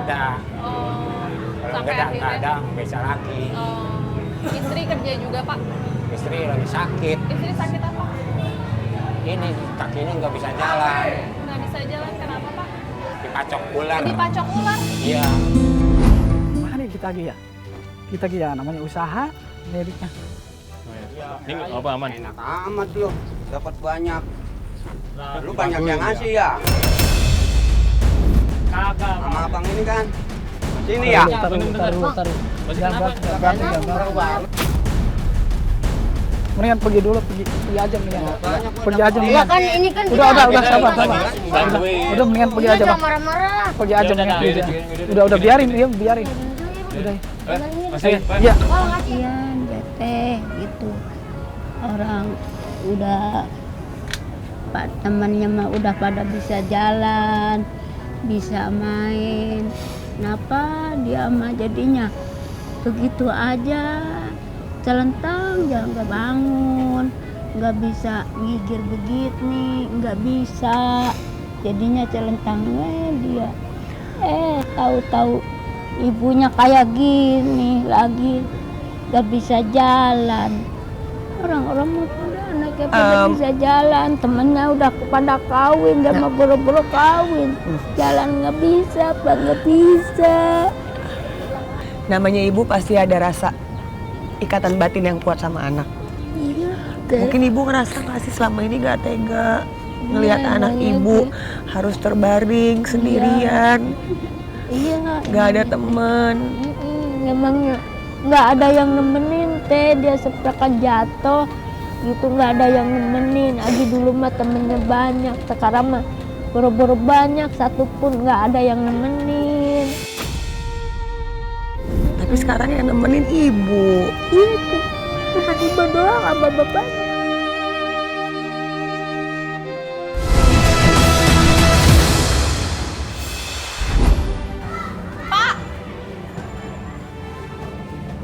ada. Oh, Kalau sampai nggak akhirnya. ada, beca lagi. Oh, istri kerja juga Pak. Istri lagi sakit. Istri sakit apa? Ini kakinya nggak bisa jalan. Nggak bisa jalan kenapa Pak? Dipacok ular. Dipacok ular. Iya. Mari kita ya. Kita ya namanya usaha liriknya. Ini apa aman? Enak amat lu, dapat banyak. Lu banyak yang ngasih ya? Kagak. Sama abang ini kan? Sini ya? Taruh. Masih Jangan kenapa? ganti. Mendingan pergi dulu, pergi aja mendingan. Pergi aja Ya mendingan. kan ini kan Udah, sabar. Bantuin. Udah mendingan pergi aja, Bang. marah-marah. Pergi aja Udah, mendingan. udah, Udah, biarin dia, biarin. Udah. Masih. Iya. Oh kasihan bete gitu. Orang udah pak temannya mah udah pada bisa jalan, bisa main. Kenapa dia mah jadinya begitu aja? Celentang jangan nggak bangun, nggak bisa ngigir begini, nggak bisa. Jadinya celentang dia. Tahu-tahu ibunya kayak gini lagi, nggak bisa jalan. Orang-orang mau anaknya pada bisa jalan, temennya udah pada kawin, nggak mau boro-boro kawin, jalan nggak bisa, nggak bisa. Namanya ibu pasti ada rasa ikatan batin yang kuat sama anak. Iya. Mungkin ibu ngerasa pasti selama ini gak tega ngelihat Iya, anak banyak ibu ya. harus terbaring sendirian, Iya. gak ada temen. Emangnya nggak ada yang nemenin teh, dia sepekan jatuh gitu, nggak ada yang nemenin. Agi dulu mah temennya banyak, sekarang mah boro-boro banyak, satu pun nggak ada yang nemenin. Tapi sekarang yang nemenin ibu. Itu cuma ibu doang sama bapaknya. Pak.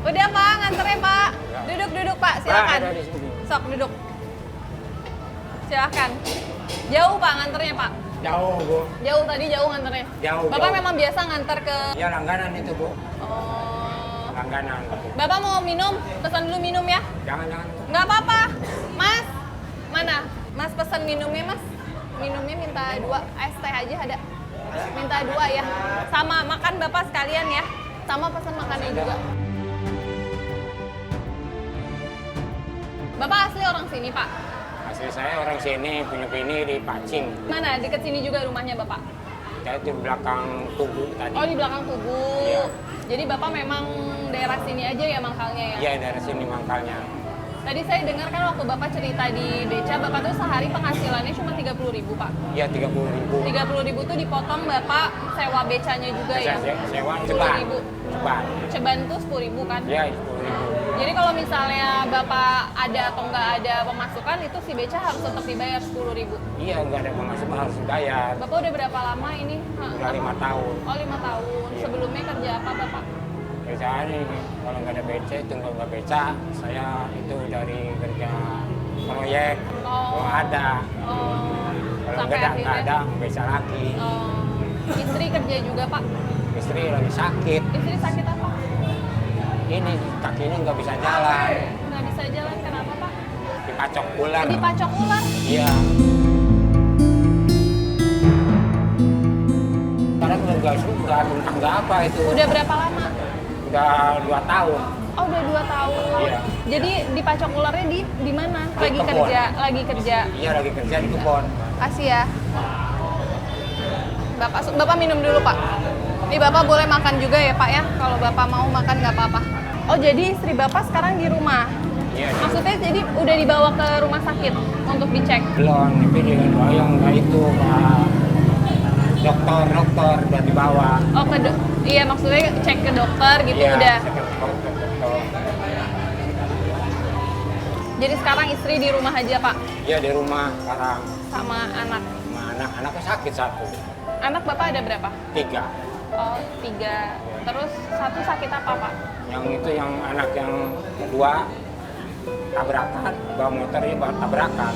Udah Pak, nganternya Pak. Duduk Pak, silakan. Ada di sini. Sok duduk. Silakan. Jauh Pak nganternya Pak. Jauh, Bu. Jauh tadi jauh nganternya. Jauh. Bapak memang biasa nganter ke. Ya langganan itu, Bu. Oh. Langganan. Bapak mau minum? Pesan dulu minum ya. Jangan. Nggak apa-apa. Mas, mana? Mas pesan minumnya Mas. Minumnya minta 2 es teh aja ada. Minta 2 ya. Sama makan Bapak sekalian ya. Sama pesan makannya juga. Bapak asli orang sini Pak? Asli saya orang sini, punya bini di Pacing. Mana? Deket sini juga rumahnya Bapak? Saya di belakang Tugu tadi. Oh di belakang Tugu. Iya. Jadi Bapak memang daerah sini aja ya mangkalnya ya? Iya, dari sini mangkalnya. Tadi saya dengar kan waktu Bapak cerita di beca, Bapak tuh sehari penghasilannya cuma 30.000 Pak. Iya, 30.000. 30.000 tuh dipotong Bapak sewa becanya juga ya? Sewa ceban. 10.000. Ceban. Ceban tuh 10.000 kan? Iya, 10.000. Jadi kalau misalnya Bapak ada atau nggak ada pemasukan, itu si beca harus tetap dibayar 10.000. Iya, nggak ada pemasukan harus dibayar. Bapak udah berapa lama ini? Udah 5 tahun. Oh 5 tahun. Sebelumnya kerja apa Bapak? Kerjaan ini kalau nggak ada beca, tunggu nggak beca, saya itu dari kerja proyek. Oh. Kalau ada, Oh, kalau sampai nggak akhirnya. ada, beca lagi. Oh, istri kerja juga Pak? Istri lagi sakit. Istri sakit apa? Ini kakinya nggak bisa jalan. Nggak bisa jalan, kenapa Pak? Dipacok ular. Dipacok ular? Iya. Sekarang nggak suka, tentang nggak apa itu. Udah berapa lama? Udah 2 tahun. Oh udah 2 tahun. Iya. Jadi dipacok ularnya di mana? Di Lagi kebun. kerja, lagi kerja. Iya, lagi kerja di kebun. Kasih ya. Bapak minum dulu Pak. Ini Bapak boleh makan juga ya Pak ya. Kalau Bapak mau makan nggak apa-apa. Oh jadi istri Bapak sekarang di rumah? Iya. Maksudnya jadi udah dibawa ke rumah sakit untuk dicek? Belum, tapi dia doyong nggak itu, Pak. Dokter udah dibawa. Oh iya maksudnya cek ke dokter gitu Iya, udah. saya ke dokter. Jadi sekarang istri di rumah aja Pak Iya, di rumah sekarang. sama anak. Sama anaknya sakit 1. Anak Bapak ada berapa? 3. Oh 3. Terus 1 sakit apa Pak? Yang itu yang anak yang kedua tabrakan, bawa motor ini bawa tabrakan.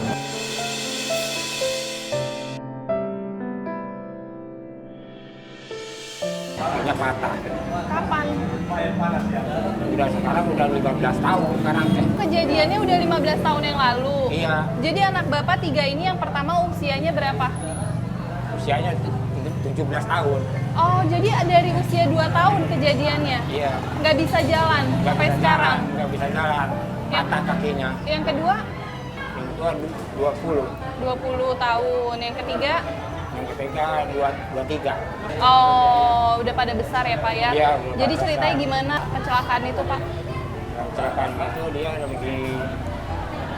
kakinya patah. Kapan? Sekarang udah 15 tahun sekarang teh. Kejadiannya udah 15 tahun yang lalu. Iya, Jadi anak Bapak 3 ini yang pertama usianya berapa? usianya 17 tahun. Oh, jadi dari usia 2 tahun kejadiannya? Iya. Nggak bisa jalan sampai sekarang? Nggak bisa jalan, patah kakinya. Yang kedua? Yang kedua 20, 20 tahun. Yang ketiga? yang ketiga 23. Oh, udah pada besar ya Pak ya? Iya, udah Jadi pada ceritanya besar. gimana kecelakaan itu Pak? Yang kecelakaan itu dia lagi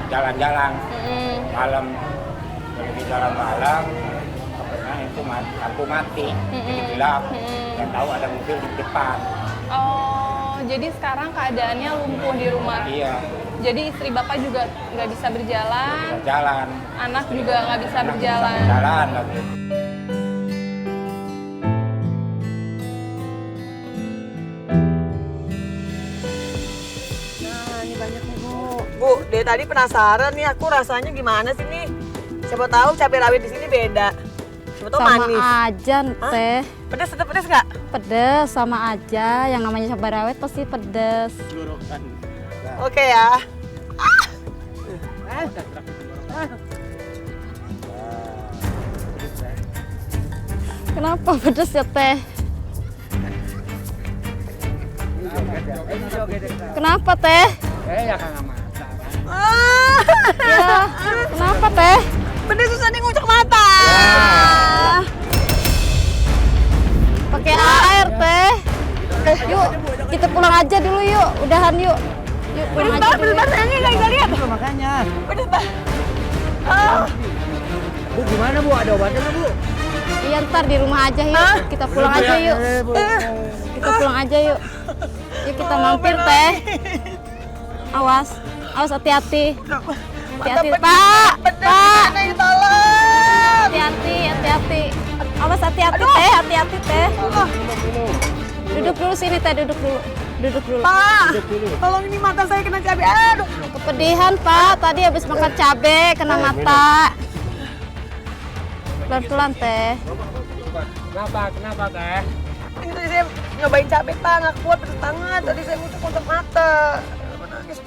jalan-jalan Mm-mm. malam, lagi jalan malam, karena itu lampu mati, jadi gelap, dan tahu ada mobil di depan. Oh, jadi sekarang keadaannya lumpuh di rumah. Iya, Jadi istri Bapak juga nggak bisa berjalan, bisa jalan. anak juga nggak bisa Anak berjalan. bisa berjalan lagi. Nah, ini banyak nih, Bu. Bu, dari tadi penasaran nih aku rasanya gimana sih nih? Siapa tahu cabai rawit di sini beda. Siapa tahu Sama manis. aja teh. Pedes, tetap pedes nggak? Pedes sama aja. Yang namanya cabai rawit pasti pedes. Oke ya. Kenapa pedes ya teh? Kenapa teh? Ya kan sama. Ya, kenapa teh? Pedes susah nih ngucek mata. Pakai air teh. Yuk, kita pulang aja dulu yuk. Udahan yuk. Yuk pulang aja dulu. Pedes banget sayangnya nggak lihat. Makanya. Pedes banget. Ah. Bu gimana Bu? Ada obatnya nggak Bu? Iya ntar di rumah aja yuk. Kita pulang aja yuk. Kita pulang aja yuk. Yuk kita mampir teh. Awas, awas hati-hati. Hati-hati Pak. Pak. Hati-hati, hati-hati. Awas hati-hati teh, hati-hati teh. Duduk dulu sini teh, duduk dulu. Duduk dulu. Pak, tolong ini mata saya kena cabai. Aduh. Kepedihan Pak, tadi habis makan cabe kena mata. Pelan-pelan teh. Kenapa teh? Ini tadi saya nyobain cabai Pak, nggak kuat pedes banget. Tadi saya ngucek mata. Nangis.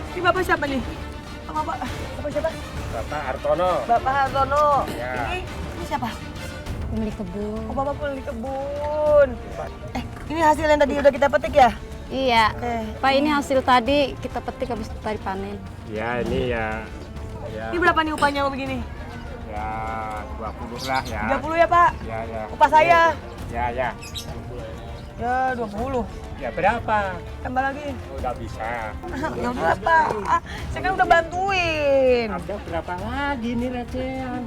Ini Bapak siapa nih? Bapak siapa? Bapak Hartono. Bapak Hartono. Ya. Ini siapa? Pemilik kebun. Oh, Bapak pemilik kebun. Ini hasil yang tadi udah kita petik ya? Iya. Oke. Pak ini hasil tadi kita petik habis tadi panen. Ya ini ya. Ini berapa nih upahnya begini? Ya 20 lah ya. 30 ya Pak? Ya. Upah saya? Ya. Ya 20. Ya berapa? Tambah lagi. Udah bisa. Ya udah Pak. Saya kan udah bantuin. Ada berapa lagi nih recehan?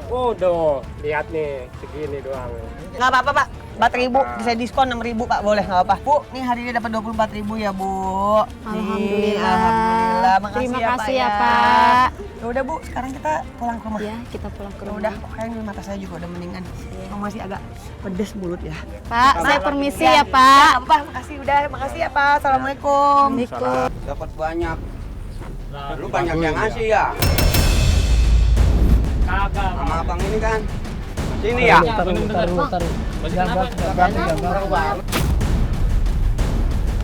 Waduh, lihat nih segini doang. Nggak apa-apa Pak. 4.000 bisa diskon 6.000 Pak, boleh nggak apa-apa. Bu, nih hari ini dapat 24.000 ya Bu. Nih, Alhamdulillah. alhamdulillah. Makasih Terima ya, kasih Pak, ya Pak. Ya udah Bu, sekarang kita pulang ke rumah. Ya kita pulang ke Ya rumah. udah, kayaknya mata saya juga udah mendingan. Emang masih agak pedes mulut ya. Pak, saya permisi ya Pak. Nggak apa-apa, makasih udah. Makasih ya Pak. Assalamualaikum. Assalamualaikum. Dapat banyak. Lu banyak yang ngasih ya? Sama abang ini kan? Sini ya? Taruh.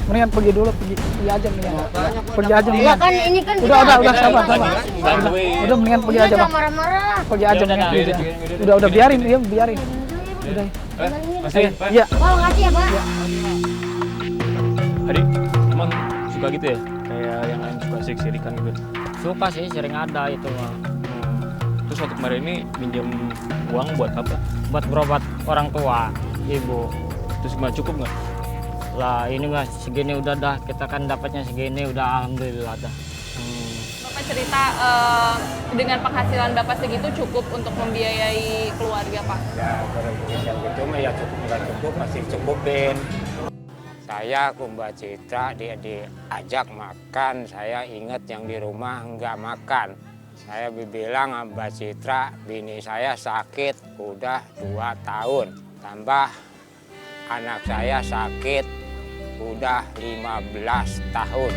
Mendingan pergi dulu, pergi aja mendingan. Pergi aja mendingan. Kan ini kan Udah sabar. Bantuin. Udah mendingan pergi aja Bang. marah-marah. Pergi aja Udah, mendingan. udah, Udah biarin dia, biarin. Udah. Masih, Iya. Tolong kasih ya Pak. Adik, emang suka gitu ya? Kayak yang lain suka sirik-sirikan gitu. Suka sih, sering ada itu mah. Terus waktu kemarin ini minjem uang buat apa? Buat berobat orang tua, ibu. Terus gimana, cukup nggak? Lah ini mah segini udah dah, kita kan dapatnya segini udah alhamdulillah dah. Bapak cerita dengan penghasilan Bapak segitu cukup untuk membiayai keluarga Pak? Ya kalau yang gitu mah ya cukup nggak cukup masih cukupin. Saya ke Mbak Citra diajak makan, saya ingat yang di rumah nggak makan. Saya bilang sama Mbak Citra, bini saya sakit udah 2 tahun. Tambah anak saya sakit udah 15 tahun.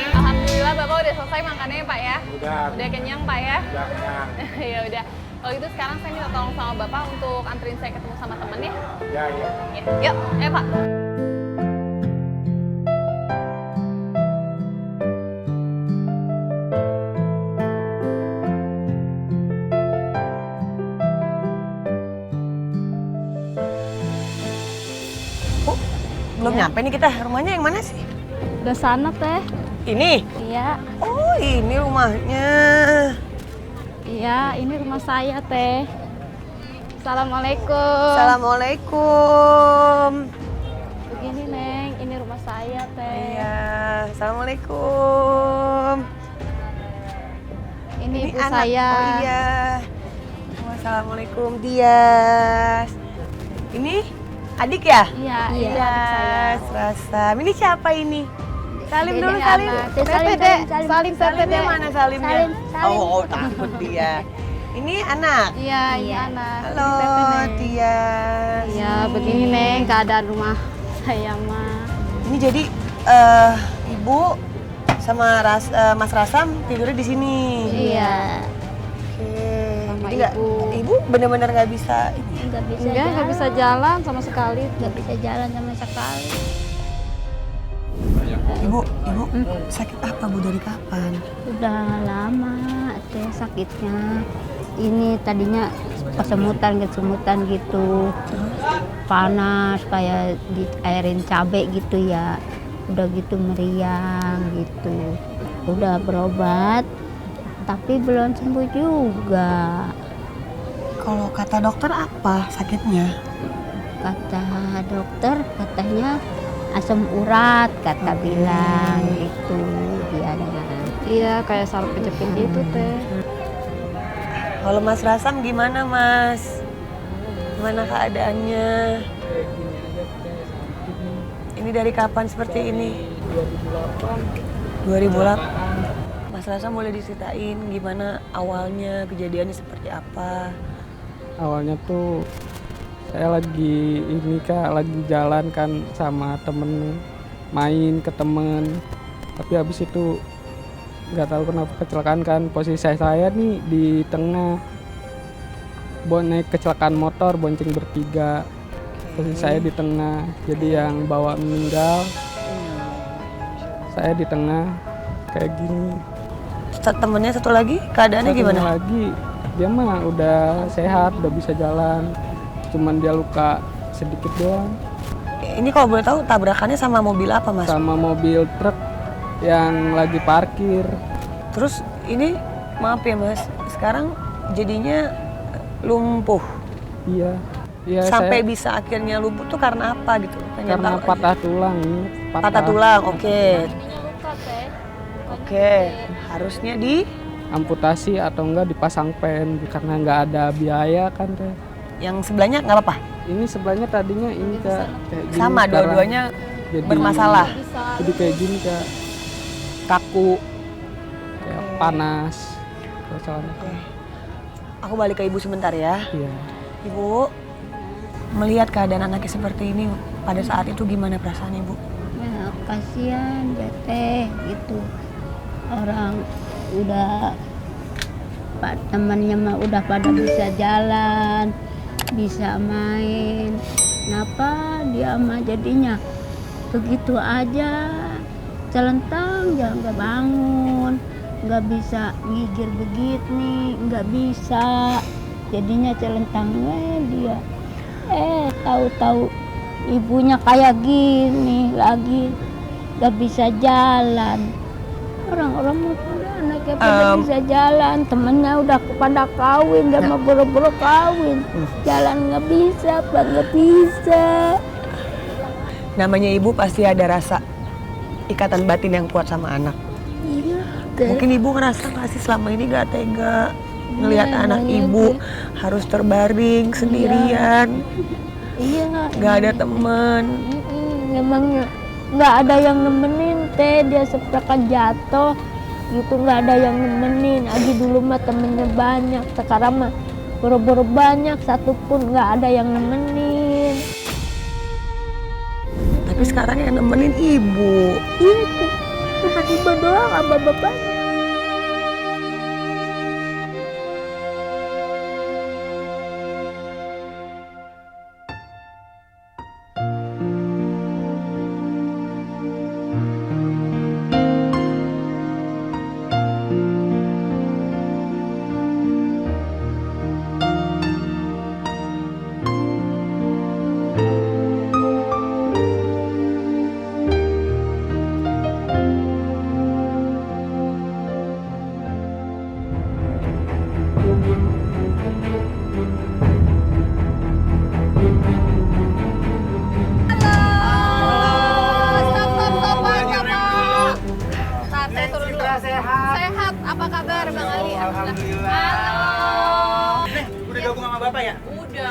Alhamdulillah Bapak udah selesai makannya ya Pak ya? Udah Udah kenyang Pak ya? kenyang. Ya udah. Kalau gitu sekarang saya minta tolong sama Bapak untuk anterin saya ketemu sama temennya. Ya, ya. Ya, yuk, ayo Pak. Belum nyampe nih kita. Rumahnya yang mana sih? Udah sana teh. Ini? Iya, Oh, ini rumahnya. iya, ini rumah saya teh. Assalamualaikum. Assalamualaikum. Begini Neng, ini rumah saya teh. Iya, assalamualaikum. Ini ibu anak. saya. Oh iya. Wassalamualaikum Dias. Ini adik ya? Iya, iya. adik saya. Rasam. Ini siapa ini? Salim dulu, Ini Salim. anak. Tete, Salim, Dek. salim, Salim, salim, Salimnya Dek. mana Salimnya? Salim, salim. Oh, takut dia. Ini anak. Iya, ini anak. Halo, Ini Tete, Neng. Dias. Iya, begini Neng keadaan rumah saya mah. Ini jadi Ibu sama Mas Rasam tidurnya di sini. Iya. Oke. Sama Jadi nggak- Ibu. Ibu benar-benar nggak bisa. Nggak bisa Enggak, nggak bisa jalan sama sekali. Nggak bisa jalan sama sekali. Ibu sakit apa Bu dari kapan? Udah lama teh sakitnya. Ini tadinya kesemutan gitu. Panas kayak diairin cabai gitu ya. Udah gitu meriang gitu. Udah berobat tapi belum sembuh juga. Kalau kata dokter apa sakitnya? Kata dokter katanya asam urat kata bilang gitu dia dengan Iya, kayak saraf kejepit gitu teh. Kalau Mas Rasam gimana Mas? Gimana keadaannya? Ini dari kapan seperti ini? 2008. Mas Rasam boleh diceritain gimana awalnya kejadiannya seperti apa? Awalnya tuh saya lagi lagi jalan kan sama temen, main ke temen, tapi habis itu nggak tahu kenapa kecelakaan kan. Posisi saya nih di tengah, naik kecelakaan motor bonceng bertiga. Posisi saya di tengah, jadi yang bawa meninggal, saya di tengah kayak gini. Temennya satu lagi keadaannya Satunya gimana? lagi dia mah udah sehat, udah bisa jalan, cuman dia luka sedikit doang. Ini kalau boleh tahu tabrakannya sama mobil apa Mas? Sama mobil truk yang lagi parkir. Terus ini maaf ya Mas, sekarang jadinya lumpuh. Iya, iya. Sampai saya, bisa akhirnya lumpuh tuh karena apa gitu? Pengen karena tahu aja. patah tulang ini. Patah tulang, oke. Luka teh. Oke, harusnya di Amputasi atau enggak dipasang pen karena nggak ada biaya kan teh. yang sebelahnya nggak apa-apa. Ini sebelahnya tadinya ini Kak, kayak gini. Sama sekarang dua-duanya jadi- bermasalah. Jadi kayak gini Kak, kaku, kayak panas. Soalnya. Aku balik ke Ibu sebentar ya. Iya. Ibu, melihat keadaan anaknya seperti ini pada saat itu gimana perasaan Ibu? ya kasihan ya teh gitu. Orang udah temannya mah udah pada bisa jalan, bisa main. Kenapa dia mah jadinya begitu aja, celentang jangan nggak bangun, nggak bisa ngigir begini, nggak bisa. Jadinya celentang dia. Tahu-tahu ibunya kayak gini lagi, nggak bisa jalan. Orang-orang udah anaknya pada bisa jalan, temennya udah pada kawin, udah mau boro-boro kawin, jalan nggak bisa, apa nggak bisa. Namanya Ibu pasti ada rasa ikatan batin yang kuat sama anak. Iya, Mungkin Ibu ngerasa nggak sih selama ini nggak tega ngelihat Iya, anak iya, Ibu iya. harus terbaring sendirian, iya nggak ada teman. Memang nggak ada yang nemenin teh, dia seperti jatuh gitu, nggak ada yang nemenin. Agi dulu mah temennya banyak, sekarang mah boro-boro banyak, satu pun nggak ada yang nemenin. Tapi sekarang yang nemenin Ibu. Itu cuma ibu doang sama bapaknya.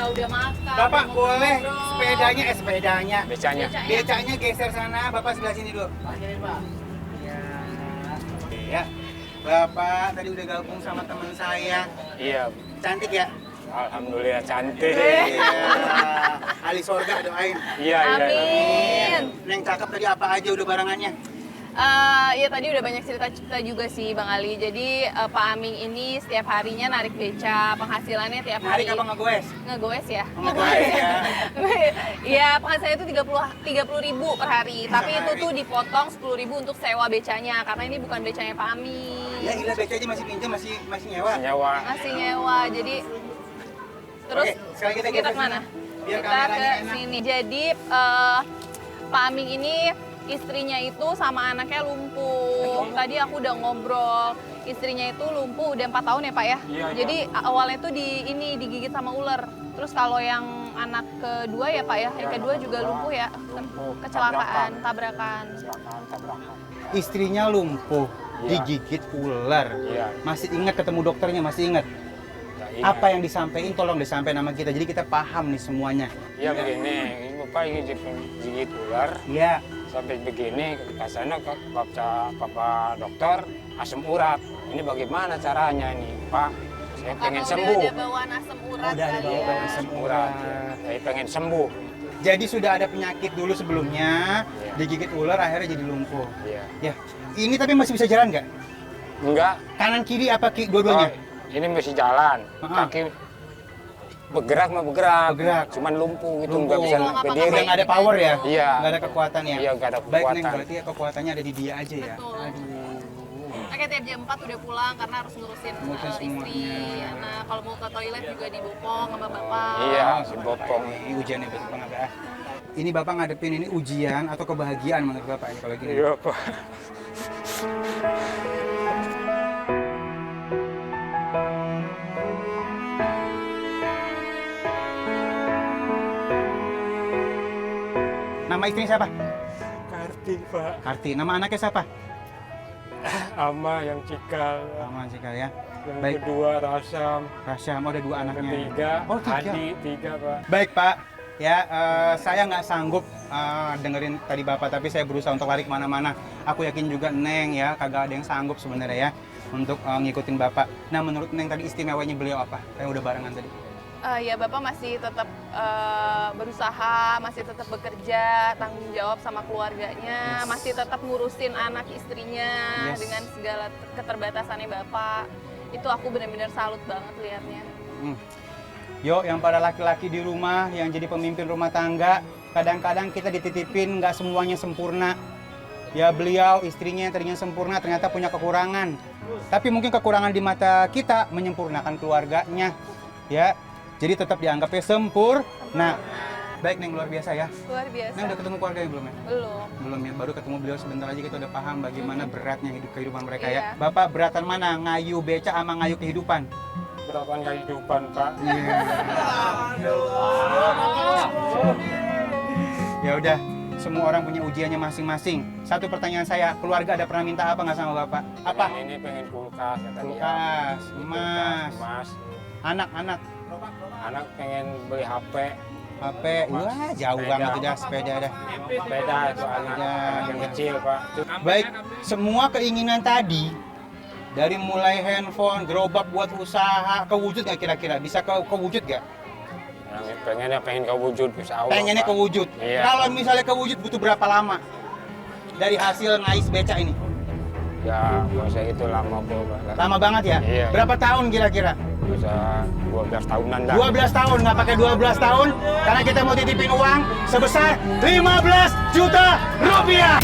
udah makan. Bapak udah boleh ngobrol. sepedanya. Becanya. Becanya geser sana, Bapak sebelah sini dulu. Ya. Bapak tadi udah gabung sama teman saya. Iya, Cantik ya? alhamdulillah cantik. Iya. Ali sorga doain. Iya, iya. Amin. Neng cakep tadi apa aja udah barangannya? Ya tadi udah banyak cerita-cerita juga sih Bang Ali. Jadi Pak Aming ini setiap harinya narik beca, penghasilannya tiap hari. Narik apa ngegoes? Ngegoes ya? Ngegoes ya. Iya, penghasilannya itu 30.000 per hari. Tapi itu tuh dipotong 10.000 untuk sewa becanya karena ini bukan becanya Pak Aming. Ya gila beca aja masih pinjam, masih nyewa. Nyawa. Masih nyewa. Jadi terus Oke, sekarang kita kita geser kemana? Biar Kita kameranya ke enak. sini. Jadi Pak Aming ini istrinya itu sama anaknya lumpuh. Tadi aku udah ngobrol. Istrinya itu lumpuh udah 4 tahun ya Pak ya? Iya, Jadi awalnya tuh digigit sama ular. Terus kalau yang anak kedua ya Pak ya? Yang kedua juga lumpuh ya? Lumpuh. Kecelakaan, tabrakan. Tabrakan. Istrinya lumpuh, Iya. digigit ular. Iya. Masih ingat ketemu dokternya, masih ingat. Nggak ingat. Apa yang disampaikan tolong disampaikan sama kita. Jadi kita paham nih semuanya. Iya begini, ini Bapak ingin digigit ular. Iya. Sampai begini, ke sana ke Bapak dokter, asam urat. Ini bagaimana caranya ini, Pak? Saya pengen Karena sembuh. udah ada bawaan asam urat Udah ada kali bawaan ya. asam Urat. Saya pengen sembuh. Jadi sudah ada penyakit dulu sebelumnya, Iya. digigit ular akhirnya jadi lumpuh. Iya. Ya, ini tapi masih bisa jalan nggak? Enggak. Kanan kiri apa dua-duanya? Oh, ini masih jalan. Kaki bergerak mau bergerak. Bergerak. Cuman lumpuh gitu, Lumpuh. nggak bisa Mau ngapa-ngapain. berdiri. Udah nggak ada power ya? Iya. Nggak ada kekuatan ya? Iya, nggak ada Baik Neng, kekuatan. berarti ya kekuatannya ada di dia aja ya? Betul. Aduh. Oke, tiap jam 4 udah pulang karena harus ngurusin Ngurusin istri. semuanya. Nah, kalau mau ke toilet juga dibopong sama bapak. Iya, si bopong. Ini ujiannya buat Bapak nggak? Ini Bapak ngadepin ini ujian atau kebahagiaan menurut Bapak ini kalau gini? Iya, Pak. Nama istrinya siapa? Karti, Pak. Karti. Nama anaknya siapa? Ama yang cikal. Sama Cikal ya. Yang Baik. kedua Rasam. Rasyam, oh ada dua anaknya. Ketiga Oh, tiga. Adi, 3, Pak. Baik Pak, ya saya nggak sanggup dengerin tadi Bapak, tapi saya berusaha untuk lari kemana-mana. Aku yakin juga Neng ya, kagak ada yang sanggup sebenarnya ya untuk ngikutin Bapak. Nah menurut Neng tadi istimewanya beliau apa? Kayak udah barengan tadi. Ya bapak masih tetap berusaha, masih tetap bekerja, tanggung jawab sama keluarganya, Yes. masih tetap ngurusin anak istrinya Yes. dengan segala keterbatasannya bapak. Itu aku benar-benar salut banget liatnya. Yo, yang pada laki-laki di rumah yang jadi pemimpin rumah tangga, kadang-kadang kita dititipin nggak semuanya sempurna. Ya beliau, istrinya yang tadinya sempurna ternyata punya kekurangan. Tapi mungkin kekurangan di mata kita menyempurnakan keluarganya. Ya, jadi tetap dianggapnya sempurna. Baik Neng, luar biasa ya. Luar biasa. Neng udah ketemu keluarganya belum ya? Belum. Belum ya, baru ketemu beliau sebentar aja kita udah paham bagaimana beratnya kehidupan mereka ya. Iya. Bapak beratan mana? Ngayu beca sama ngayu kehidupan? Berapa kehidupan, Pak? Ya udah, semua orang punya ujiannya masing-masing. Satu pertanyaan saya, keluarga ada pernah minta apa nggak sama Bapak? Apa? Ini pengen kulkas, kata dia. Kulkas, emas, Mas. anak-anak, Anak pengen beli HP. HP, wah jauh Sepeda. banget udah sepeda dah. Sepeda itu anak yang kecil, Pak. Baik, semua keinginan tadi dari mulai handphone, gerobak buat usaha, kewujud nggak kira-kira? Bisa kewujud nggak? Yang pengen kewujud, insya Allah, Pengennya Pak. kewujud. Iya. Kalau misalnya kewujud butuh berapa lama? Dari hasil ngais beca ini? Ya, masa itu lama, Pak. Lama banget ya? Iya. Berapa tahun kira-kira? Bisa 12 tahunan dah. 12 tahun, nggak pakai 12 tahun, karena kita mau titipin uang sebesar 15 juta rupiah.